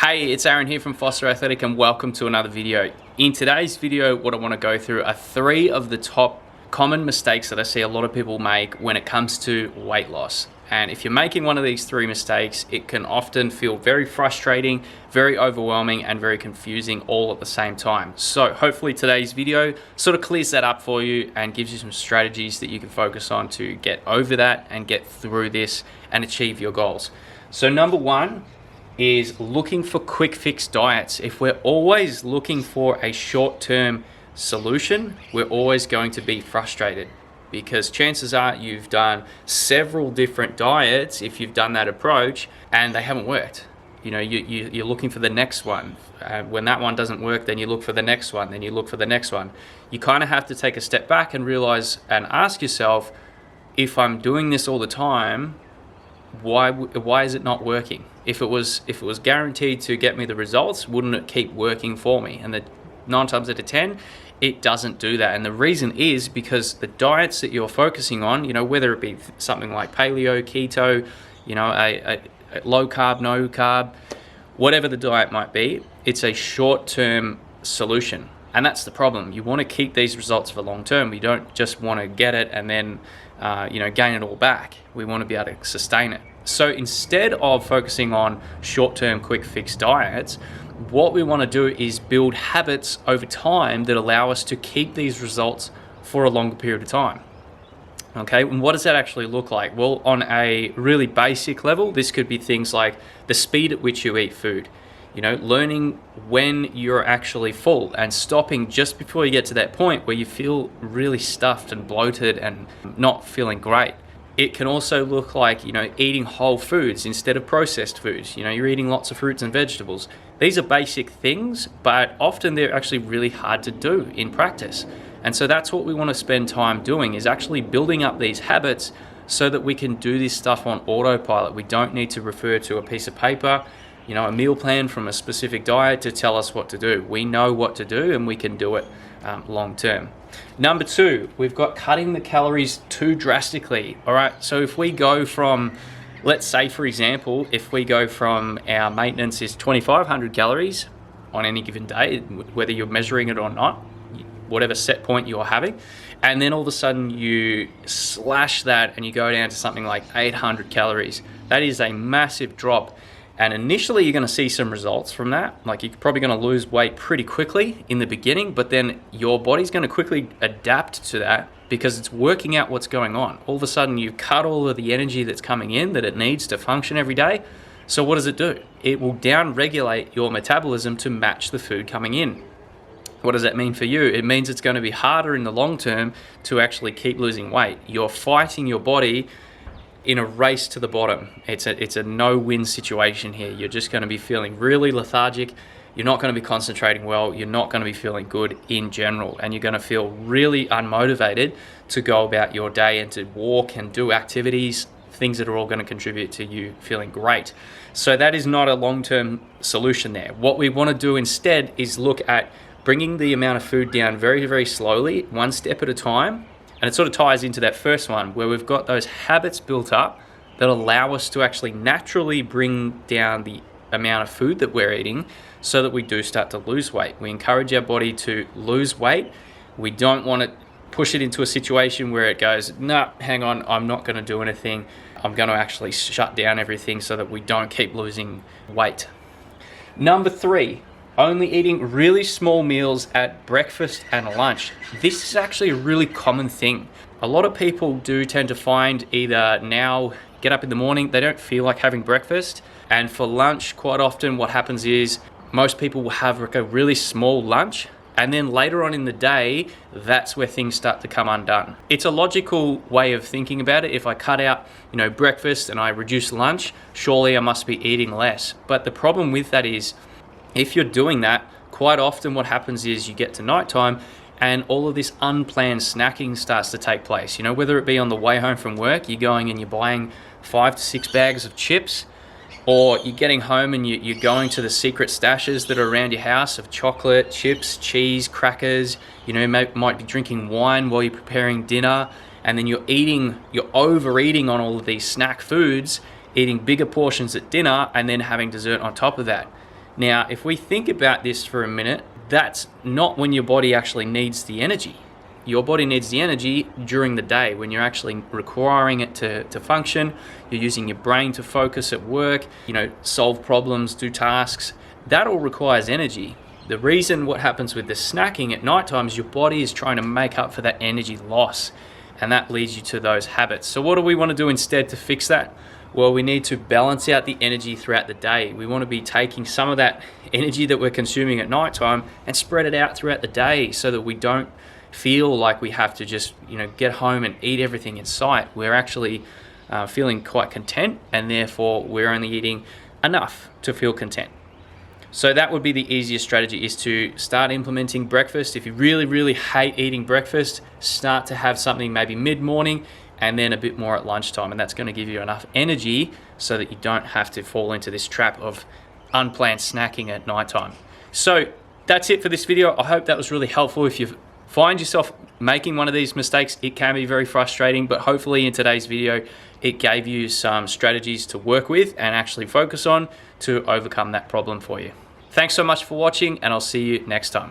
Hey, it's Aaron here from Foster Athletic and welcome to another video. In today's video, what I want to go through are 3 of the top common mistakes that I see a lot of people make when it comes to weight loss. And if you're making one of these 3 mistakes, it can often feel very frustrating, very overwhelming, and very confusing all at the same time. So hopefully today's video sort of clears that up for you and gives you some strategies that you can focus on to get over that and get through this and achieve your goals. So number 1 is looking for quick fix diets. If we're always looking for a short-term solution, we're always going to be frustrated, because chances are you've done several different diets if you've done that approach and they haven't worked. You know, you're looking for the next one. When that one doesn't work, then you look for the next one, then you look for the next one. You kind of have to take a step back and realize and ask yourself, if I'm doing this all the time, why is it not working? If it was guaranteed to get me the results, wouldn't it keep working for me? And 9 times out of 10, it doesn't do that. And the reason is because the diets that you're focusing on, you know, whether it be something like paleo, keto, you know, a low carb, no carb, whatever the diet might be, it's a short-term solution. And that's the problem. You want to keep these results for long term. You don't just want to get it and then gain it all back. We want to be able to sustain it. So instead of focusing on short-term quick fix diets, what we want to do is build habits over time that allow us to keep these results for a longer period of time. Okay, and what does that actually look like? Well, on a really basic level, this could be things like the speed at which you eat food. You know, learning when you're actually full and stopping just before you get to that point where you feel really stuffed and bloated and not feeling great. It can also look like, you know, eating whole foods instead of processed foods. You know, you're eating lots of fruits and vegetables. These are basic things, but often they're actually really hard to do in practice. And so that's what we want to spend time doing, is actually building up these habits so that we can do this stuff on autopilot. We don't need to refer to a piece of paper, you know, a meal plan from a specific diet to tell us what to do. We know what to do and we can do it long term. Number 2, we've got cutting the calories too drastically. All right, so if we go from, let's say for example, if we go from our maintenance is 2,500 calories on any given day, whether you're measuring it or not, whatever set point you're having, and then all of a sudden you slash that and you go down to something like 800 calories. That is a massive drop. And initially you're going to see some results from that. Like, you're probably going to lose weight pretty quickly in the beginning, but then your body's going to quickly adapt to that because it's working out what's going on. All of a sudden you cut all of the energy that's coming in that it needs to function every day. So what does it do? It will down-regulate your metabolism to match the food coming in. What does that mean for you? It means it's going to be harder in the long term to actually keep losing weight. You're fighting your body in a race to the bottom. It's a no-win situation here. You're just going to be feeling really lethargic. You're not going to be concentrating well. You're not going to be feeling good in general. And you're going to feel really unmotivated to go about your day and to walk and do activities, things that are all going to contribute to you feeling great. So that is not a long-term solution there. What we want to do instead is look at bringing the amount of food down very, very slowly, one step at a time. And it sort of ties into that first one where we've got those habits built up that allow us to actually naturally bring down the amount of food that we're eating so that we do start to lose weight. We encourage our body to lose weight. We don't want to push it into a situation where it goes, nah, hang on, I'm not going to do anything. I'm going to actually shut down everything so that we don't keep losing weight. Number 3. Only eating really small meals at breakfast and lunch. This is actually a really common thing. A lot of people do tend to find either now get up in the morning, they don't feel like having breakfast. And for lunch, quite often what happens is most people will have like a really small lunch. And then later on in the day, that's where things start to come undone. It's a logical way of thinking about it. If I cut out, you know, breakfast and I reduce lunch, surely I must be eating less. But the problem with that is, if you're doing that, quite often what happens is you get to nighttime and all of this unplanned snacking starts to take place. You know, whether it be on the way home from work, you're going and you're buying 5 to 6 bags of chips, or you're getting home and you're going to the secret stashes that are around your house of chocolate, chips, cheese, crackers. You know, might be drinking wine while you're preparing dinner, and then you're overeating on all of these snack foods, eating bigger portions at dinner and then having dessert on top of that. Now, if we think about this for a minute, that's not when your body actually needs the energy. Your body needs the energy during the day when you're actually requiring it to function. You're using your brain to focus at work, solve problems, do tasks. That all requires energy. The reason what happens with the snacking at nighttime is your body is trying to make up for that energy loss, and that leads you to those habits. So what do we want to do instead to fix that? Well, we need to balance out the energy throughout the day. We want to be taking some of that energy that we're consuming at nighttime and spread it out throughout the day so that we don't feel like we have to just get home and eat everything in sight. We're actually feeling quite content, and therefore we're only eating enough to feel content. So that would be the easiest strategy, is to start implementing breakfast. If you really, really hate eating breakfast, start to have something maybe mid-morning and then a bit more at lunchtime. And that's going to give you enough energy so that you don't have to fall into this trap of unplanned snacking at nighttime. So that's it for this video. I hope that was really helpful. If you find yourself making one of these mistakes, it can be very frustrating, but hopefully in today's video, it gave you some strategies to work with and actually focus on to overcome that problem for you. Thanks so much for watching, and I'll see you next time.